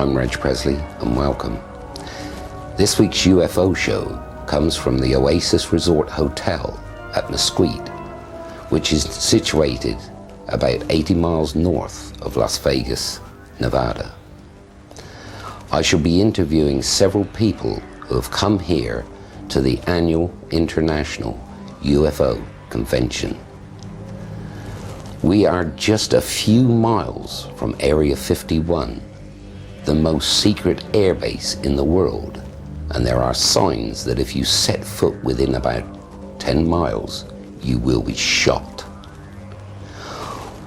I'm Reg Presley, and welcome. This week's UFO show comes from the Oasis Resort Hotel at Mesquite, which is situated about 80 miles north of Las Vegas, Nevada. I shall be interviewing several people who have come here to the annual International UFO Convention. We are just a few miles from Area 51, the most secret airbase in the world, and there are signs that if you set foot within about 10 miles, you will be shot.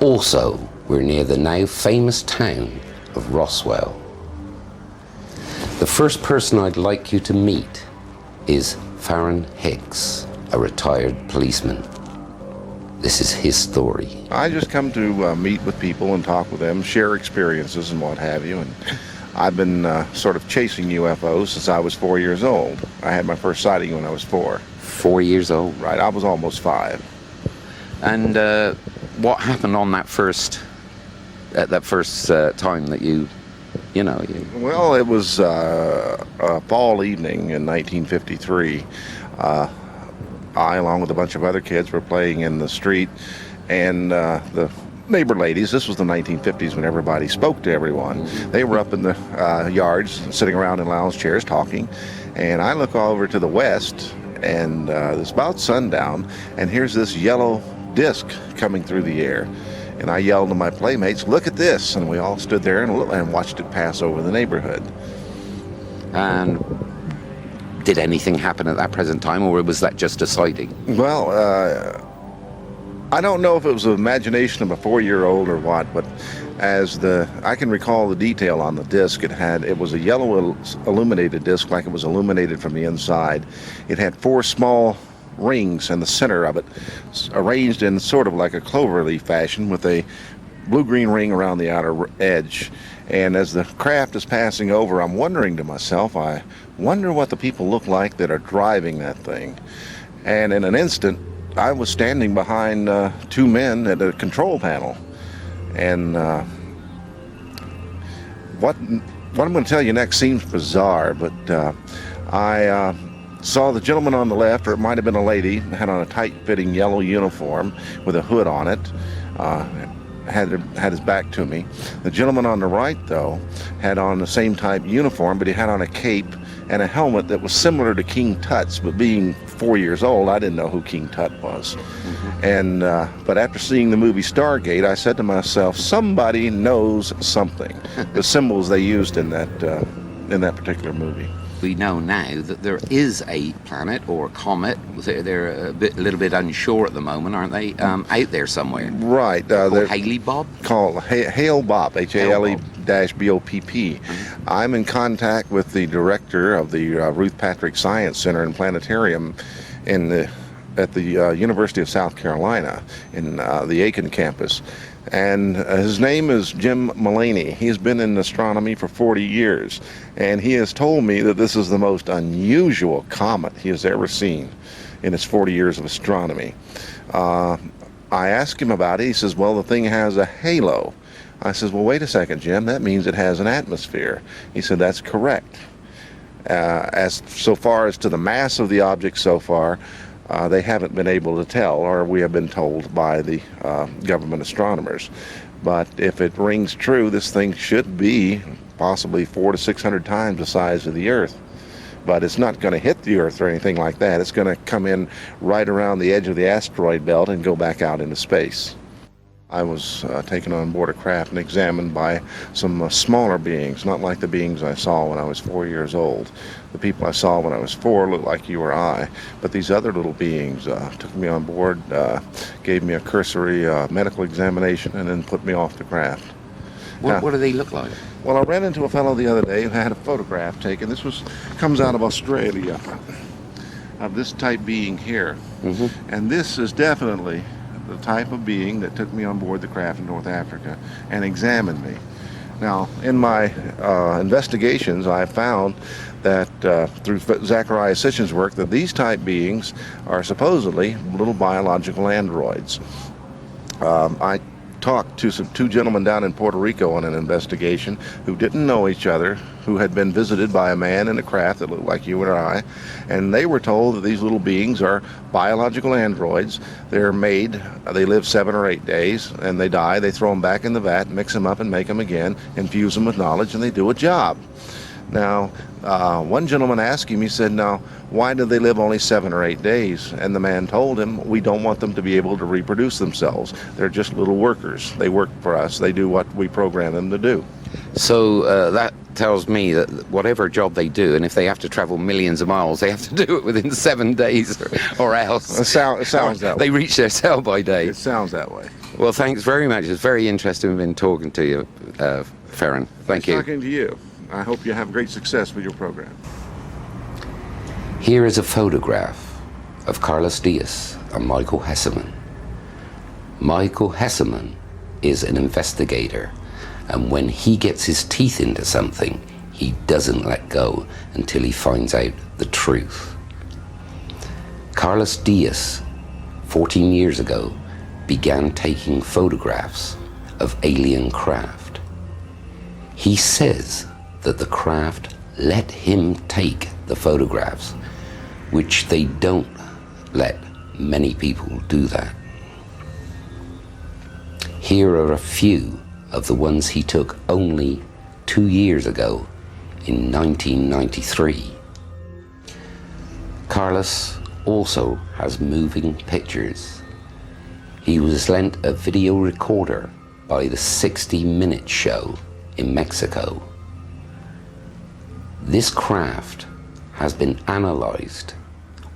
Also, we're near the now famous town of Roswell. The first person I'd like you to meet is Farren Hicks, a retired policeman. This is his story. I just come to meet with people and talk with them, share experiences and what have you. And I've been sort of chasing UFOs since I was 4 years old. I had my first sighting when I was 4. 4 years old? Right, I was almost 5. And what happened on that first time that you know? Well, it was a fall evening in 1953. I, along with a bunch of other kids, were playing in the street, and the neighbor ladies, this was the 1950s when everybody spoke to everyone, they were up in the yards, sitting around in lounge chairs talking, and I look over to the west, and it's about sundown, and here's this yellow disc coming through the air. And I yelled to my playmates, "Look at this!" And we all stood there and watched it pass over the neighborhood. And did anything happen at that present time, or was that just a sighting? Well, I don't know if it was the imagination of a 4-year-old or what, but I can recall the detail on the disc. It was a yellow illuminated disc, like it was illuminated from the inside. It had 4 small rings in the center of it, arranged in sort of like a cloverleaf fashion, with a blue-green ring around the outer edge. And as the craft is passing over, I'm wondering to myself, I wonder what the people look like that are driving that thing. And in an instant, I was standing behind 2 men at a control panel. And what I'm going to tell you next seems bizarre, but I saw the gentleman on the left, or it might have been a lady, had on a tight-fitting yellow uniform with a hood on it, had his back to me. The gentleman on the right, though, had on the same type uniform, but he had on a cape and a helmet that was similar to King Tut's, but being 4 years old, I didn't know who King Tut was. Mm-hmm. And but after seeing the movie Stargate, I said to myself, somebody knows something. The symbols they used in that particular movie. We know now that there is a planet or a comet. They're a little bit unsure at the moment, aren't they? Out there somewhere. Right. They're Haley Bob? Called Hale Bopp, Hale-Bopp. Mm-hmm. I'm in contact with the director of the Ruth Patrick Science Center and Planetarium at the University of South Carolina in the Aiken campus. And his name is Jim Mullaney. He's been in astronomy for 40 years, and he has told me that this is the most unusual comet he has ever seen in his 40 years of astronomy. I asked him about it. He says, well, the thing has a halo. I says, well, wait a second, Jim. That means it has an atmosphere. He said, that's correct. As so far as to the mass of the object so far, they haven't been able to tell, or we have been told by the government astronomers. But if it rings true, this thing should be possibly 400 to 600 times the size of the Earth. But it's not going to hit the Earth or anything like that. It's going to come in right around the edge of the asteroid belt and go back out into space. I was taken on board a craft and examined by some smaller beings, not like the beings I saw when I was 4 years old. The people I saw when I was 4 looked like you or I, but these other little beings took me on board, gave me a cursory medical examination, and then put me off the craft. What do they look like? Well, I ran into a fellow the other day who had a photograph taken. This comes out of Australia, of this type being here. Mm-hmm. And this is definitely the type of being that took me on board the craft in North Africa and examined me. Now, in my investigations, I found that through Zachariah Sitchin's work, that these type beings are supposedly little biological androids. I talked to two gentlemen down in Puerto Rico on an investigation who didn't know each other, who had been visited by a man in a craft that looked like you and I, and they were told that these little beings are biological androids. They're made, they live 7 or 8 days, and they die. They throw them back in the vat, mix them up and make them again, infuse them with knowledge, and they do a job. Now, one gentleman asked him, he said, now, why do they live only 7 or 8 days? And the man told him, we don't want them to be able to reproduce themselves. They're just little workers. They work for us. They do what we program them to do. So that tells me that whatever job they do, and if they have to travel millions of miles, they have to do it within 7 days or else. It sounds that way. They reach their sell-by date. It sounds that way. Well, thanks very much. It's very interesting in talking to you, Ferren. Thank you. Talking to you. I hope you have great success with your program. Here is a photograph of Carlos Diaz and Michael Hesseman. Michael Hesseman is an investigator, and when he gets his teeth into something, he doesn't let go until he finds out the truth. Carlos Diaz, 14 years ago, began taking photographs of alien craft. He says that the craft let him take the photographs, which they don't let many people do that. Here are a few of the ones he took only 2 years ago in 1993. Carlos also has moving pictures. He was lent a video recorder by the 60-minute show in Mexico. This craft has been analyzed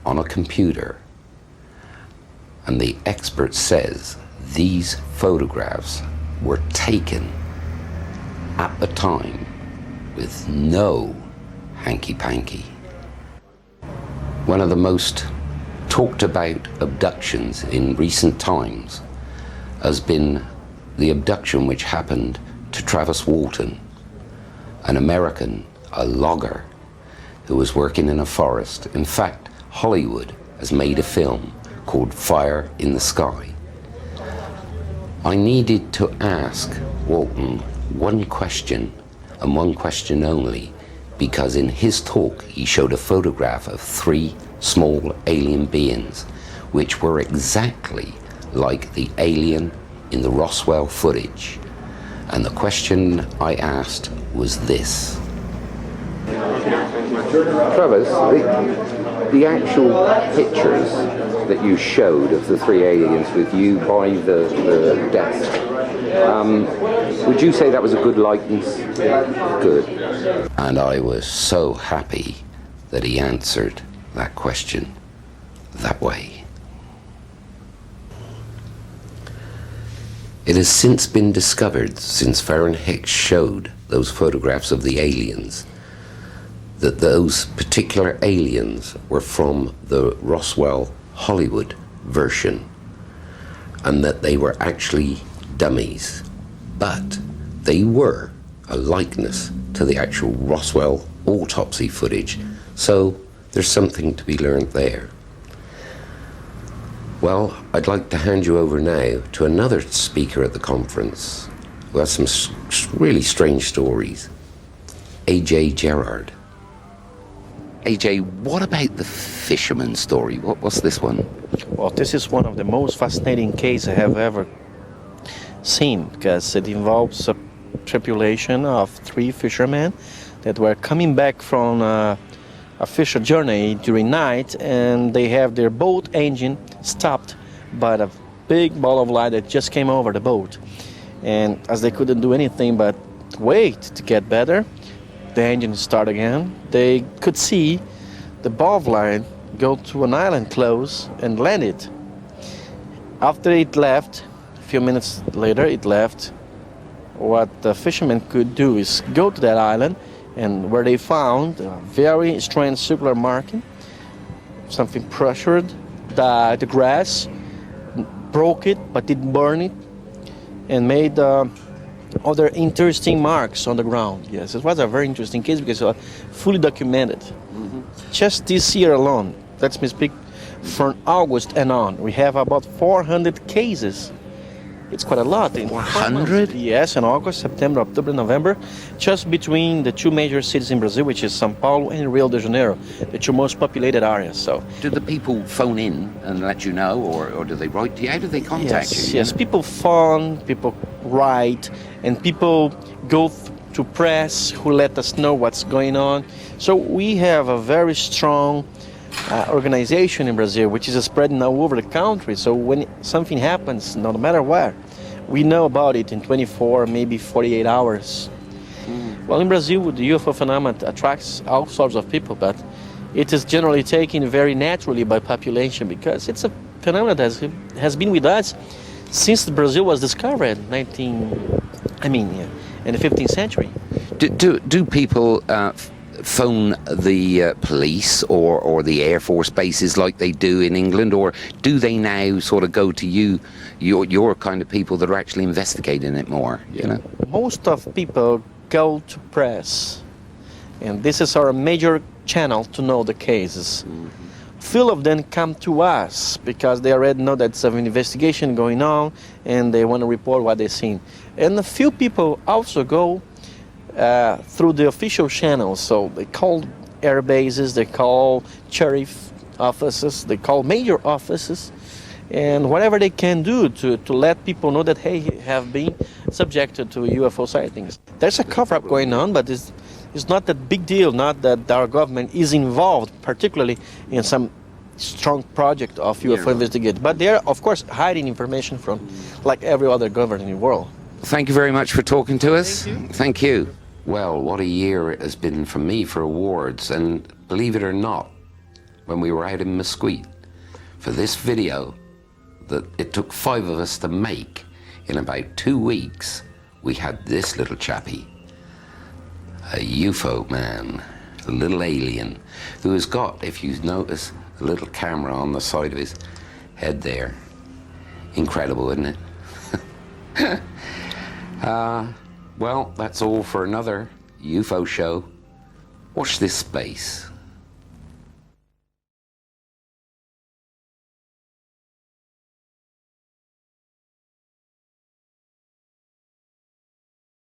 on a computer, and the expert says these photographs were taken at the time with no hanky-panky. One of the most talked about abductions in recent times has been the abduction which happened to Travis Walton, an American, a logger who was working in a forest. In fact, Hollywood has made a film called Fire in the Sky. I needed to ask Walton one question, and one question only, because in his talk he showed a photograph of 3 small alien beings which were exactly like the alien in the Roswell footage. And the question I asked was this. Travis, the actual pictures that you showed of the 3 aliens with you by the desk, would you say that was a good likeness? Good. And I was so happy that he answered that question that way. It has since been discovered, since Farren Hicks showed those photographs of the aliens, that those particular aliens were from the Roswell Hollywood version, and that they were actually dummies, but they were a likeness to the actual Roswell autopsy footage, so there's something to be learned there. Well, I'd like to hand you over now to another speaker at the conference who has some really strange stories, AJ Gerrard. AJ, what about the fisherman story? What's this one? Well, this is one of the most fascinating cases I have ever seen, because it involves a tripulation of 3 fishermen that were coming back from a fisher journey during night, and they have their boat engine stopped by a big ball of light that just came over the boat. And as they couldn't do anything but wait to get better, the engine start again, they could see the ball of light go to an island close and land it. After it left, a few minutes later it left, what the fishermen could do is go to that island, and where they found a very strange circular marking, something pressured the grass, broke it but didn't burn it, and made other interesting marks on the ground. Yes, it was a very interesting case because it was fully documented. Mm-hmm. Just this year alone, let me speak, from August and on, we have about 400 cases It's quite a lot. In 100? Yes, in August, September, October, November, just between the two major cities in Brazil, which is São Paulo and Rio de Janeiro, the two most populated areas. So, Do the people phone in and let you know, or do they write to you? How do they contact you? yes, people phone, people write, and people go to press who let us know what's going on. So we have a very strong organization in Brazil, which is spreading all over the country. So when something happens, no matter where, we know about it in 24, maybe 48 hours. Well, in Brazil, the UFO phenomenon attracts all sorts of people, but it is generally taken very naturally by population because it's a phenomenon that has been with us since Brazil was discovered in the 15th century. Do people phone the police or the Air Force bases like they do in England, or do they now sort of go to your kind of people that are actually investigating it more? You know, Most of people go to press, and this is our major channel to know the cases. Few of them come to us because they already know that there's an investigation going on and they want to report what they've seen. And a few people also go through the official channels. So they call air bases, they call sheriff offices, they call major offices, and whatever they can do to let people know that, hey, have been subjected to UFO sightings. There's a cover-up going on, but it's not that big deal, not that our government is involved, particularly in some strong project of UFO investigation. But they're, of course, hiding information from like every other government in the world. Thank you very much for talking to us. Thank you. Thank you. Well, what a year it has been for me for awards, and believe it or not, when we were out in Mesquite for this video that it took 5 of us to make, in about 2 weeks, we had this little chappie, a UFO man, a little alien, who has got, if you notice, a little camera on the side of his head there. Incredible, isn't it? Well, that's all for another UFO show. Watch this space.